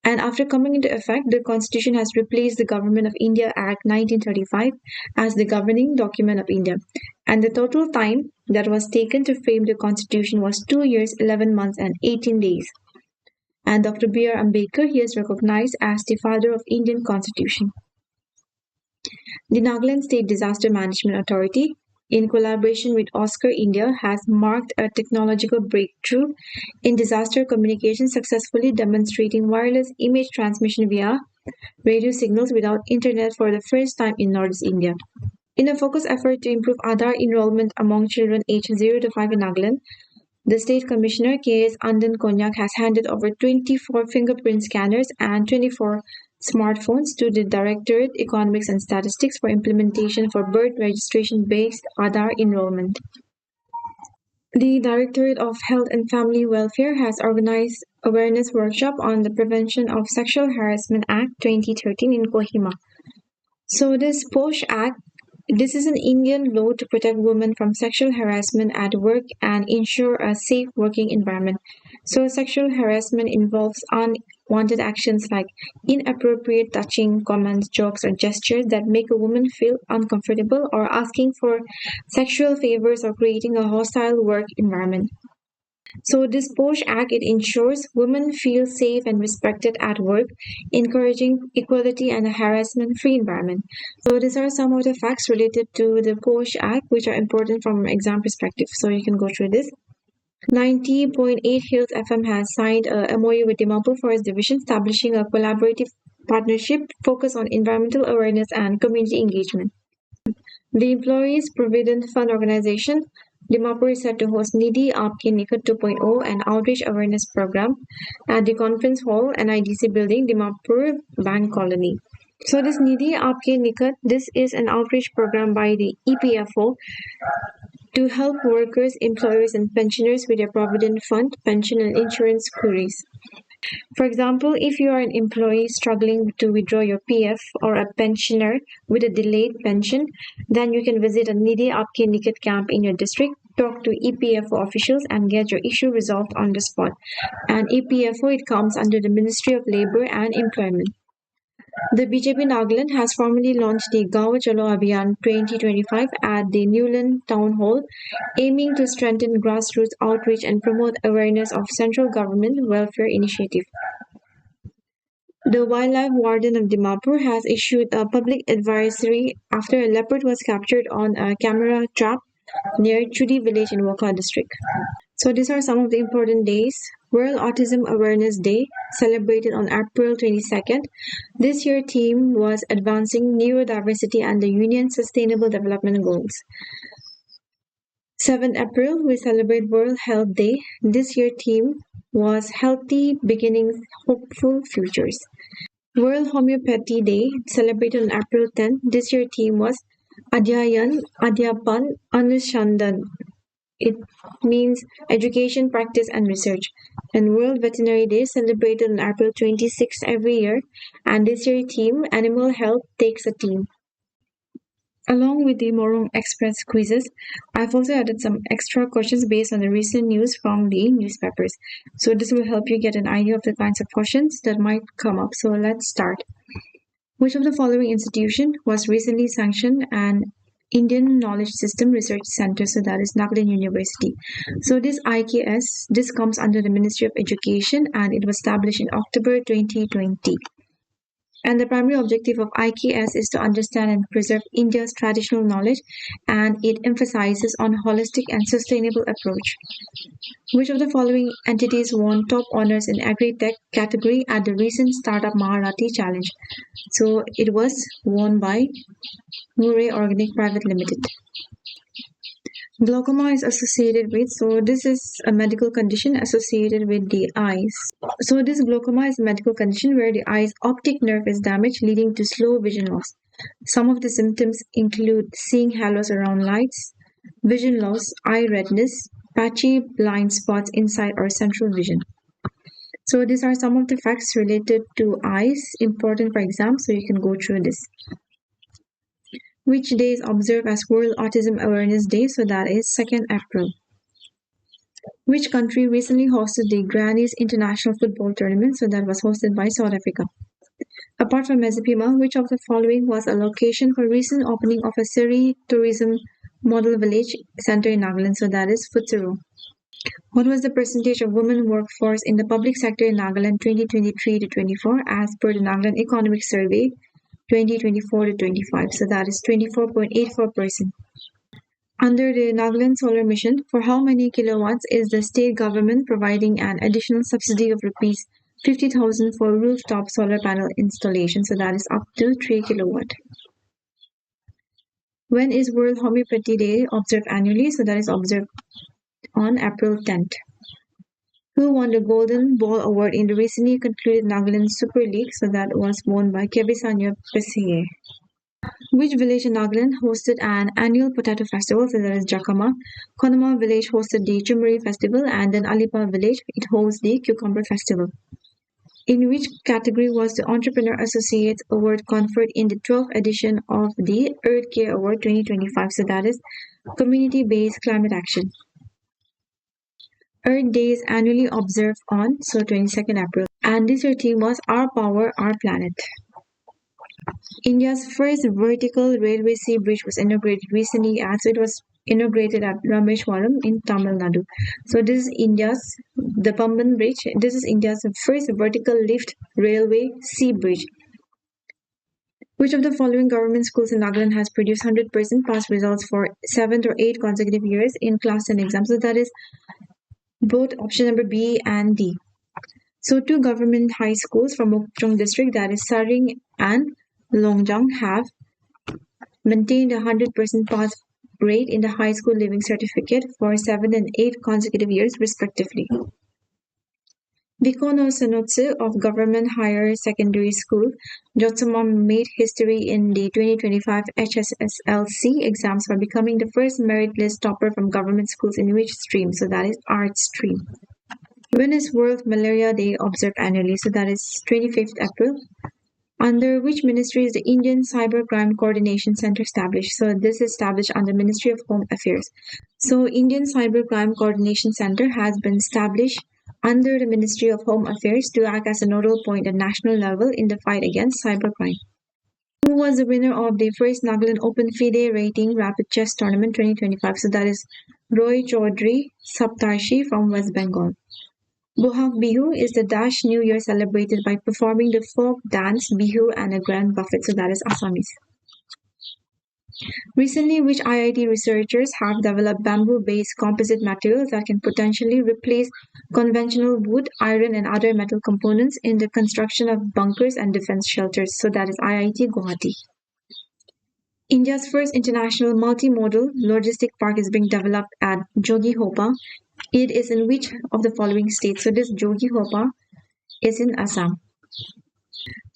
And after coming into effect, the Constitution has replaced the Government of India Act 1935 as the governing document of India. And the total time that was taken to frame the Constitution was 2 years, 11 months and 18 days. And Dr. B.R. Ambedkar, he is recognized as the father of Indian Constitution. The Nagaland State Disaster Management Authority, in collaboration with Oscar India, has marked a technological breakthrough in disaster communication, successfully demonstrating wireless image transmission via radio signals without internet for the first time in Northeast India. In a focused effort to improve Aadhaar enrollment among children aged 0 to 5 in Nagaland, the State Commissioner K.S. Andan Konyak has handed over 24 fingerprint scanners and 24 smartphones to the Directorate Economics and Statistics for implementation for birth registration-based Aadhaar enrollment. The Directorate of Health and Family Welfare has organized awareness workshop on the Prevention of Sexual Harassment Act 2013 in Kohima. So this POSH Act, this is an Indian law to protect women from sexual harassment at work and ensure a safe working environment. So sexual harassment involves unwanted actions like inappropriate touching, comments, jokes, or gestures that make a woman feel uncomfortable or asking for sexual favors or creating a hostile work environment. So this POSH Act, it ensures women feel safe and respected at work, encouraging equality and a harassment-free environment. So these are some of the facts related to the POSH Act, which are important from an exam perspective. So you can go through this. 90.8 Hills FM has signed a MOU with Dimapur Forest Division, establishing a collaborative partnership focused on environmental awareness and community engagement. The Employees Provident Fund Organization, Dimapur is set to host Nidhi Aapke Nikat 2.0, an outreach awareness program at the conference hall NIDC building, Dimapur Bank Colony. So this Nidhi Aapke Nikat, this is an outreach program by the EPFO to help workers, employers, and pensioners with their provident fund, pension, and insurance queries. For example, if you are an employee struggling to withdraw your PF or a pensioner with a delayed pension, then you can visit a Nidhi Aapke Nikat camp in your district, talk to EPFO officials and get your issue resolved on the spot. And EPFO, it comes under the Ministry of Labour and Employment. The BJP Nagaland has formally launched the Gaon Chalo Abhiyan 2025 at the Newland Town Hall, aiming to strengthen grassroots outreach and promote awareness of central government welfare initiatives. The Wildlife Warden of Dimapur has issued a public advisory after a leopard was captured on a camera trap near Chudi village in Waka district. So these are some of the important days. World Autism Awareness Day, celebrated on April 22nd. This year theme was Advancing Neurodiversity and the Union's Sustainable Development Goals. 7th April, we celebrate World Health Day. This year theme was Healthy Beginnings, Hopeful Futures. World Homeopathy Day, celebrated on April 10th. This year theme was Adhyayan, Adhyapan, Anushandan. It means education, practice, and research. And World Veterinary Day, celebrated on April 26th every year. And this year theme, Animal Health Takes a Team. Along with the Morung Express quizzes, I've also added some extra questions based on the recent news from the newspapers. So this will help you get an idea of the kinds of questions that might come up. So let's start. Which of the following institution was recently sanctioned an Indian Knowledge System Research Center? So that is Nagaland University. So this IKS, this comes under the Ministry of Education and it was established in October 2020. And the primary objective of IKS is to understand and preserve India's traditional knowledge, and it emphasizes on holistic and sustainable approach. Which of the following entities won top honors in Agri-Tech category at the recent Startup Maharati Challenge? So it was won by Murray Organic Private Limited. Glaucoma is associated with, so this is a medical condition associated with the eyes. So this glaucoma is a medical condition where the eye's optic nerve is damaged, leading to slow vision loss. Some of the symptoms include seeing halos around lights, vision loss, eye redness, patchy blind spots inside or central vision. So these are some of the facts related to eyes, important for exams, so you can go through this. Which day is observed as World Autism Awareness Day? So that is 2nd April. Which country recently hosted the Grannies International Football Tournament? So that was hosted by South Africa. Apart from Mazipima, which of the following was a location for recent opening of a Seri Tourism Model Village Center in Nagaland? So that is Futsuru. What was the percentage of women workforce in the public sector in Nagaland 2023 to 24 as per the Nagaland Economic Survey 2024 to 25? So that is 24.84%. Under the Nagaland Solar Mission, for how many kilowatts is the state government providing an additional subsidy of rupees 50,000 for rooftop solar panel installation? So that is up to 3 kilowatt. When is World Homeopathy Day observed annually? So that is observed on April 10th. Who won the Golden Ball Award in the recently concluded Nagaland Super League? So that was won by Kebisanya Peseye. Which village in Nagaland hosted an annual potato festival? So that is Jakama. Konama village hosted the Chumari festival, and then Alipa village, it hosts the Cucumber festival. In which category was the Entrepreneur Associates Award conferred in the 12th edition of the Earth Care Award 2025? So that is Community-Based Climate Action. Earth Day is annually observed on 22nd April. And this year theme was Our Power, Our Planet. India's first vertical railway sea bridge was inaugurated recently, so it was inaugurated at Rameshwaram in Tamil Nadu. So this is the Pamban Bridge. This is India's first vertical lift railway sea bridge. Which of the following government schools in Nagaland has produced 100% pass results for 7th or 8th consecutive years in Class 10 exams? So that is both option number B and D. So two government high schools from Mokchong district, that is Saring and Longjang, have maintained a 100% pass rate in the high school living certificate for 7 and 8 consecutive years respectively. Vikono Sanotsu of Government Higher Secondary School, Jotsuma made history in the 2025 HSSLC exams by becoming the first merit list topper from government schools in which stream? So that is art stream. When is World Malaria Day observed annually? So that is 25th April. Under which ministry is the Indian Cybercrime Coordination Center established? So this is established under Ministry of Home Affairs. So Indian Cybercrime Coordination Center has been established under the Ministry of Home Affairs to act as a nodal point at national level in the fight against cybercrime. Who was the winner of the first Nagaland Open FIDE Rating Rapid Chess Tournament 2025? So that is Roy Chaudhary Saptarshi from West Bengal. Bohag Bihu is the Dash New Year celebrated by performing the folk dance Bihu and a grand buffet. So that is Assamese. Recently, which IIT researchers have developed bamboo-based composite materials that can potentially replace conventional wood, iron, and other metal components in the construction of bunkers and defense shelters. So that is IIT Guwahati. India's first international multimodal logistic park is being developed at Joggihopa. It is in which of the following states? So this Joggihopa is in Assam.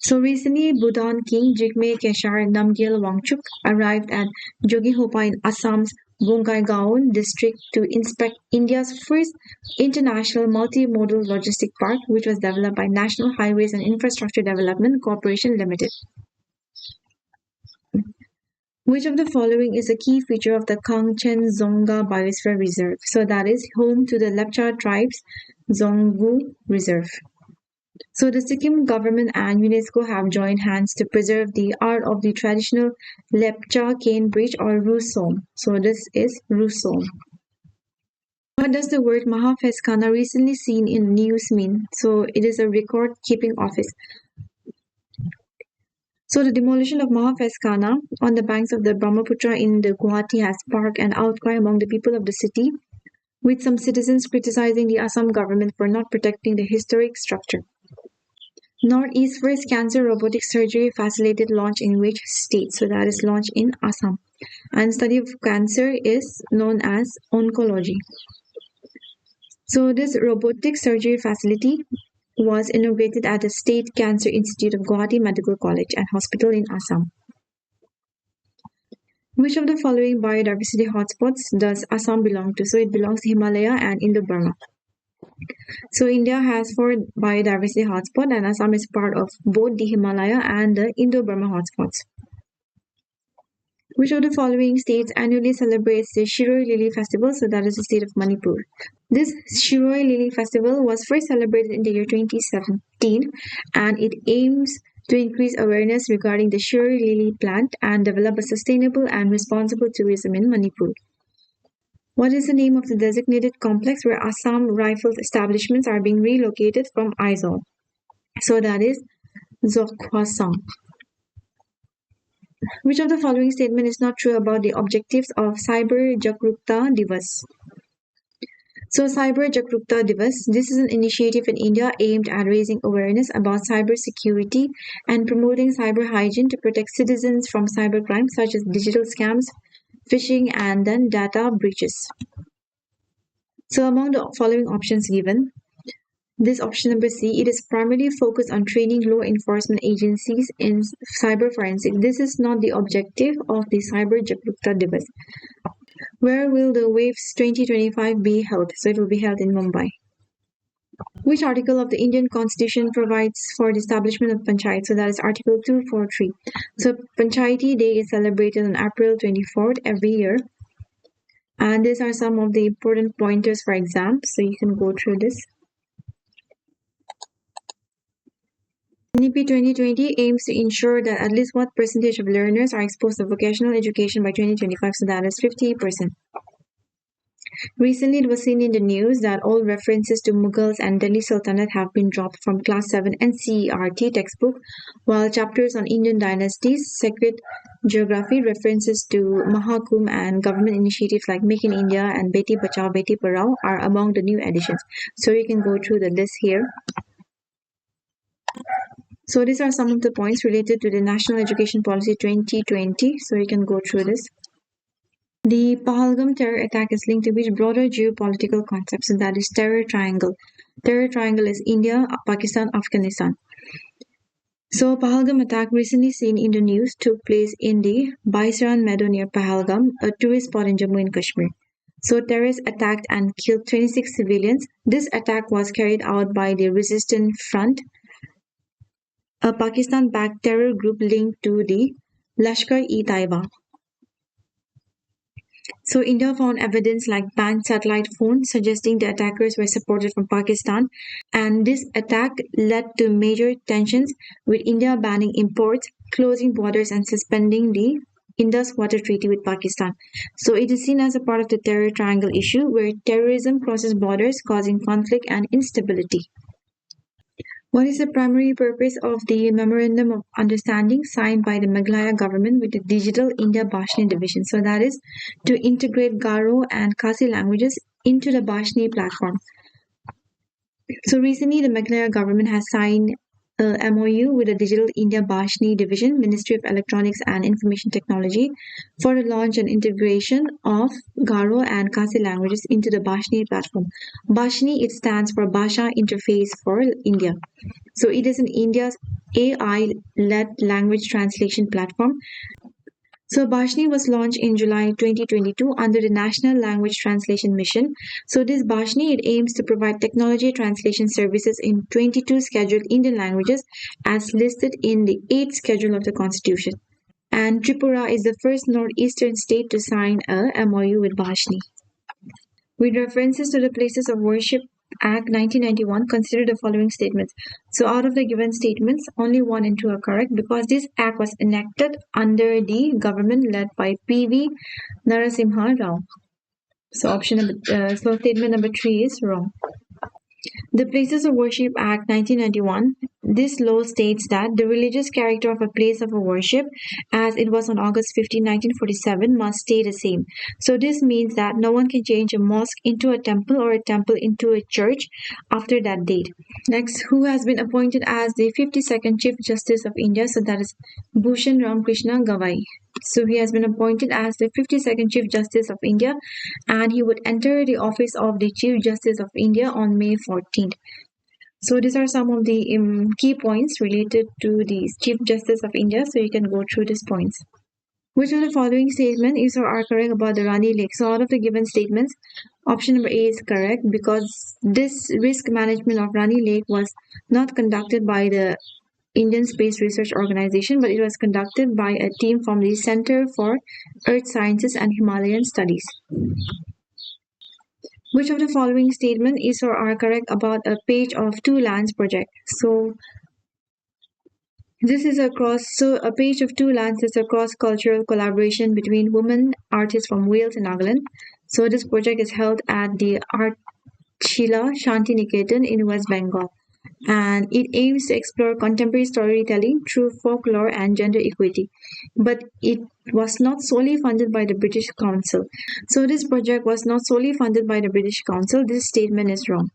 So recently, Bhutan King Jigme Keshar Namgyel Wangchuk arrived at Joggihopa in Assam's Bongaigaon district to inspect India's first international multimodal logistic park, which was developed by National Highways and Infrastructure Development Corporation Limited. Which of the following is a key feature of the Kangchen Zonga Biosphere Reserve? So that is home to the Lepcha tribes Zonggu Reserve. So the Sikkim government and UNESCO have joined hands to preserve the art of the traditional Lepcha cane bridge or Rusom. So this is Rusom. What does the word Mahafeskana recently seen in news mean? So it is a record keeping office. So the demolition of Mahafeskana on the banks of the Brahmaputra in the Guwahati has sparked an outcry among the people of the city, with some citizens criticizing the Assam government for not protecting the historic structure. Northeast first cancer robotic surgery facilitated launch in which state? So that is launched in Assam. And study of cancer is known as oncology. So this robotic surgery facility was inaugurated at the State Cancer Institute of Guwahati Medical College and Hospital in Assam. Which of the following biodiversity hotspots does Assam belong to? So it belongs to Himalaya and Indo-Burma. So India has 4 biodiversity hotspots and Assam is part of both the Himalaya and the Indo-Burma hotspots. Which of the following states annually celebrates the Shiroi Lily Festival? So that is the state of Manipur. This Shiroi Lily Festival was first celebrated in the year 2017 and it aims to increase awareness regarding the Shiroi Lily plant and develop a sustainable and responsible tourism in Manipur. What is the name of the designated complex where Assam Rifles establishments are being relocated from Aizawl? So that is Zokhwasang. Which of the following statement is not true about the objectives of Cyber Jagrukta Divas? So Cyber Jagrukta Divas, this is an initiative in India aimed at raising awareness about cyber security and promoting cyber hygiene to protect citizens from cybercrime such as digital scams, phishing, and then data breaches. So among the following options given, this option number C, it is primarily focused on training law enforcement agencies in cyber forensic. This is not the objective of the Cyber Jagrukta Divas. Where will the Waves 2025 be held? So it will be held in Mumbai. Which article of the Indian Constitution provides for the establishment of Panchayat? So that is Article 243. So Panchayati Day is celebrated on April 24th every year. And these are some of the important pointers for exams. So you can go through this. NEP 2020 aims to ensure that at least what percentage of learners are exposed to vocational education by 2025, so that is 50%. Recently, it was seen in the news that all references to Mughals and Delhi Sultanate have been dropped from Class 7 NCERT textbook, while chapters on Indian dynasties, sacred geography, references to Mahakum and government initiatives like Make in India and Beti Bachao, Beti Padhao are among the new additions. So you can go through the list here. So these are some of the points related to the National Education Policy 2020. So you can go through this. The Pahalgam terror attack is linked to which broader geopolitical concepts, and that is Terror Triangle. Terror Triangle is India, Pakistan, Afghanistan. So Pahalgam attack recently seen in the news took place in the Baisaran meadow near Pahalgam, a tourist spot in Jammu and Kashmir. So terrorists attacked and killed 26 civilians. This attack was carried out by the Resistance Front, a Pakistan-backed terror group linked to the Lashkar-e-Taiba. So India found evidence like banned satellite phones suggesting the attackers were supported from Pakistan, and this attack led to major tensions with India banning imports, closing borders and suspending the Indus Water Treaty with Pakistan. So it is seen as a part of the terror triangle issue where terrorism crosses borders causing conflict and instability. What is the primary purpose of the Memorandum of Understanding signed by the Meghalaya government with the Digital India Bhashni division? So that is to integrate Garo and Khasi languages into the Bhashni platform. So recently, the Meghalaya government has signed a MOU with the Digital India Bhashni division, Ministry of Electronics and Information Technology, for the launch and integration of Garo and Khasi languages into the Bhashni platform. Bhashni, it stands for Bhasha Interface for India. So it is an India's AI-led language translation platform. So Bhashni was launched in July 2022 under the National Language Translation Mission. So this Bhashni, it aims to provide technology translation services in 22 scheduled Indian languages as listed in the 8th schedule of the Constitution. And Tripura is the first northeastern state to sign a MOU with Bhashni. With references to the Places of Worship Act 1991, consider the following statements. So out of the given statements, only 1 and 2 are correct because this act was enacted under the government led by P.V. Narasimha Rao. So statement number 3 is wrong. The Places of Worship Act 1991, this law states that the religious character of a place of worship, as it was on August 15, 1947, must stay the same. So this means that no one can change a mosque into a temple or a temple into a church after that date. Next, who has been appointed as the 52nd Chief Justice of India? So that is Bhushan Ramakrishna Gavai. So he has been appointed as the 52nd Chief Justice of India, and he would enter the office of the Chief Justice of India on May 14th. So these are some of the key points related to the Chief Justice of India. So you can go through these points. Which of the following statements is or are correct about the Rani Lake? So out of the given statements, option number A is correct because this risk management of Rani Lake was not conducted by the Indian Space Research Organization, but it was conducted by a team from the Center for Earth Sciences and Himalayan Studies. Which of the following statement is or are correct about a page of two lands project? So this is a page of two lands is a cross-cultural collaboration between women artists from Wales and Nagaland. So this project is held at the Artshila Shanti Niketan in West Bengal, and it aims to explore contemporary storytelling through folklore and gender equity. But it was not solely funded by the British Council. So this project was not solely funded by the British Council. This statement is wrong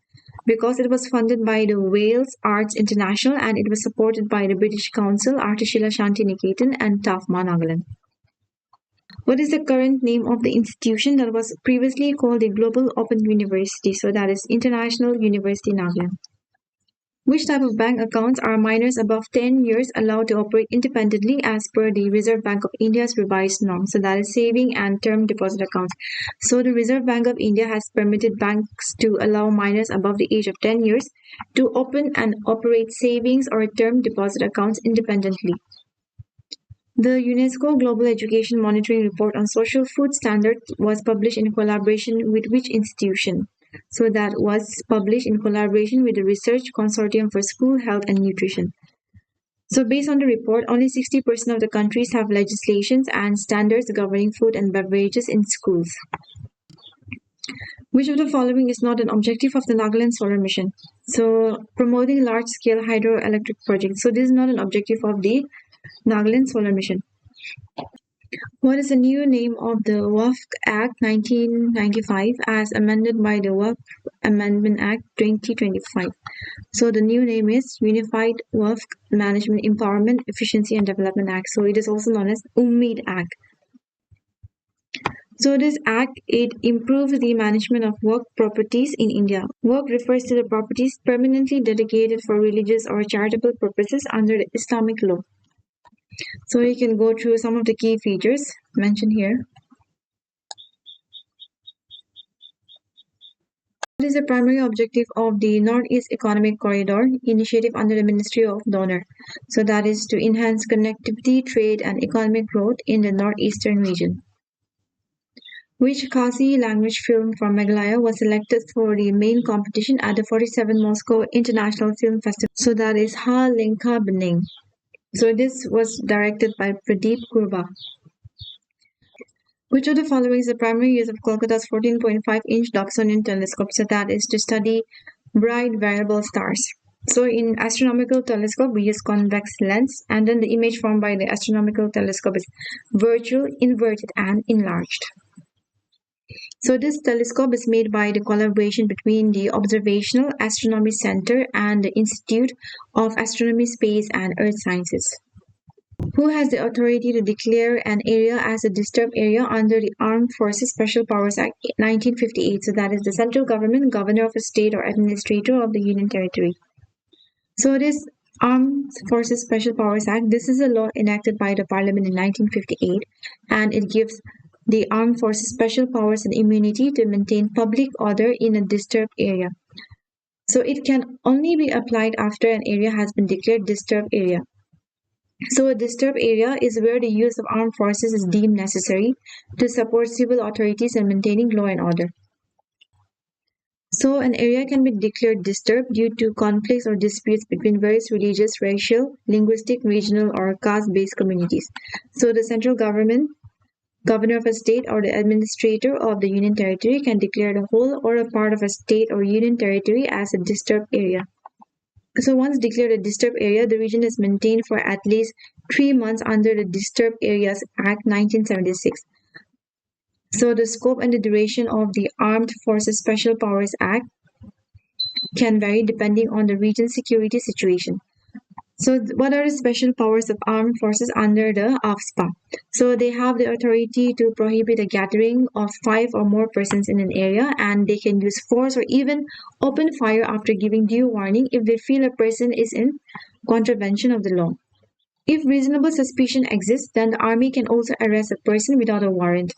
because it was funded by the Wales Arts International and it was supported by the British Council, Artshila Shanti Niketan and TAFMA Nagaland. What is the current name of the institution that was previously called the Global Open University? So that is International University Nagaland. Which type of bank accounts are minors above 10 years allowed to operate independently as per the Reserve Bank of India's revised norm? So that is saving and term deposit accounts. So the Reserve Bank of India has permitted banks to allow minors above the age of 10 years to open and operate savings or term deposit accounts independently. The UNESCO Global Education Monitoring Report on Social Food Standards was published in collaboration with which institution? So that was published in collaboration with the Research Consortium for School Health and Nutrition. So based on the report, only 60% of the countries have legislations and standards governing food and beverages in schools. Which of the following is not an objective of the Nagaland Solar Mission? So promoting large-scale hydroelectric projects. So this is not an objective of the Nagaland Solar Mission. What is the new name of the Waqf Act 1995 as amended by the Waqf Amendment Act 2025? So the new name is Unified Waqf Management Empowerment, Efficiency and Development Act. So it is also known as Umeed Act. So this act, it improves the management of Waqf properties in India. Waqf refers to the properties permanently dedicated for religious or charitable purposes under the Islamic law. So you can go through some of the key features mentioned here. What is the primary objective of the Northeast Economic Corridor initiative under the Ministry of Donor? So that is to enhance connectivity, trade, and economic growth in the northeastern region. Which Khasi language film from Meghalaya was selected for the main competition at the 47 Moscow International Film Festival? So that is Ha Lenka Bening. So this was directed by Pradeep Kurba. Which of the following is the primary use of Kolkata's 14.5-inch Dobsonian telescope? So that is to study bright variable stars. So in astronomical telescope, we use convex lens, and then the image formed by the astronomical telescope is virtual, inverted, and enlarged. So this telescope is made by the collaboration between the Observational Astronomy Center and the Institute of Astronomy, Space, and Earth Sciences. Who has the authority to declare an area as a disturbed area under the Armed Forces Special Powers Act 1958? So that is the central government, governor of a state, or administrator of the Union Territory. So this Armed Forces Special Powers Act, this is a law enacted by the Parliament in 1958, and it gives the Armed Forces special powers and immunity to maintain public order in a disturbed area. So it can only be applied after an area has been declared disturbed area. So a disturbed area is where the use of armed forces is deemed necessary to support civil authorities in maintaining law and order. So an area can be declared disturbed due to conflicts or disputes between various religious, racial, linguistic, regional, or caste-based communities. So the central government, governor of a state, or the administrator of the Union Territory can declare the whole or a part of a state or Union Territory as a disturbed area. So once declared a disturbed area, the region is maintained for at least 3 months under the Disturbed Areas Act 1976. So the scope and the duration of the Armed Forces Special Powers Act can vary depending on the region's security situation. So what are the special powers of armed forces under the AFSPA? So they have the authority to prohibit a gathering of 5 or more persons in an area, and they can use force or even open fire after giving due warning if they feel a person is in contravention of the law. If reasonable suspicion exists, then the army can also arrest a person without a warrant.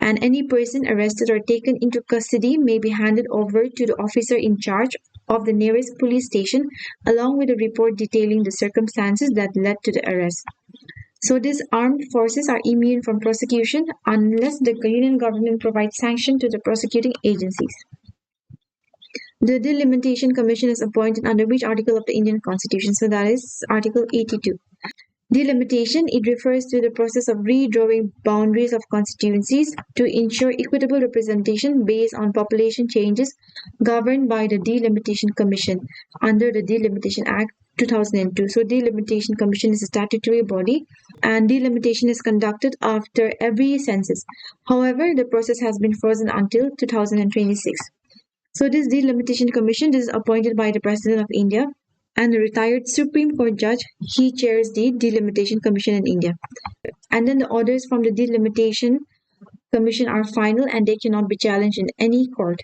And any person arrested or taken into custody may be handed over to the officer in charge of the nearest police station, along with a report detailing the circumstances that led to the arrest. So these armed forces are immune from prosecution unless the Union government provides sanction to the prosecuting agencies. The Delimitation Commission is appointed under which article of the Indian Constitution? So that is Article 82. Delimitation, it refers to the process of redrawing boundaries of constituencies to ensure equitable representation based on population changes, governed by the Delimitation Commission under the Delimitation Act 2002. So Delimitation Commission is a statutory body, and delimitation is conducted after every census. However, the process has been frozen until 2026. So this Delimitation Commission, this is appointed by the President of India, and a retired Supreme Court judge, he chairs the Delimitation Commission in India. And then the orders from the Delimitation Commission are final and they cannot be challenged in any court.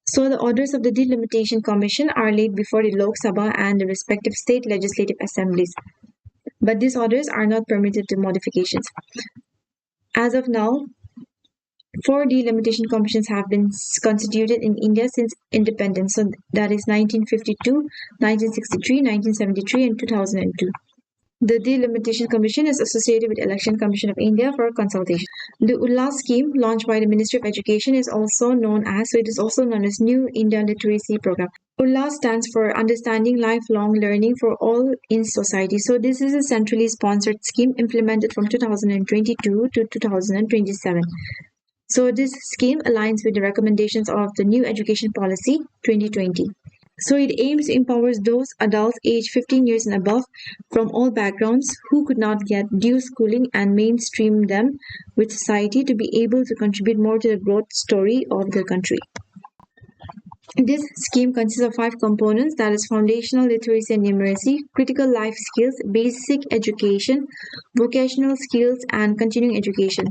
So the orders of the Delimitation Commission are laid before the Lok Sabha and the respective state legislative assemblies. But these orders are not permitted to modifications. As of now, 4 delimitation commissions have been constituted in India since independence. So that is 1952, 1963, 1973, and 2002. The Delimitation Commission is associated with Election Commission of India for consultation. The Ullas scheme launched by the Ministry of Education is also known as, so it is also known as New India Literacy Program. Ullas stands for Understanding Lifelong Learning for All in Society. So this is a centrally sponsored scheme implemented from 2022 to 2027. So this scheme aligns with the recommendations of the New Education Policy 2020. So it aims to empower those adults aged 15 years and above from all backgrounds who could not get due schooling and mainstream them with society to be able to contribute more to the growth story of the country. This scheme consists of 5 components, that is foundational literacy and numeracy, critical life skills, basic education, vocational skills, and continuing education.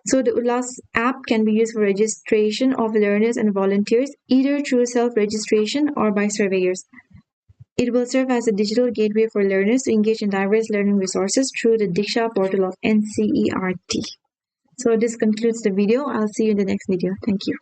So the Ullas app can be used for registration of learners and volunteers, either through self-registration or by surveyors. It will serve as a digital gateway for learners to engage in diverse learning resources through the Diksha portal of NCERT. So this concludes the video. I'll see you in the next video. Thank you.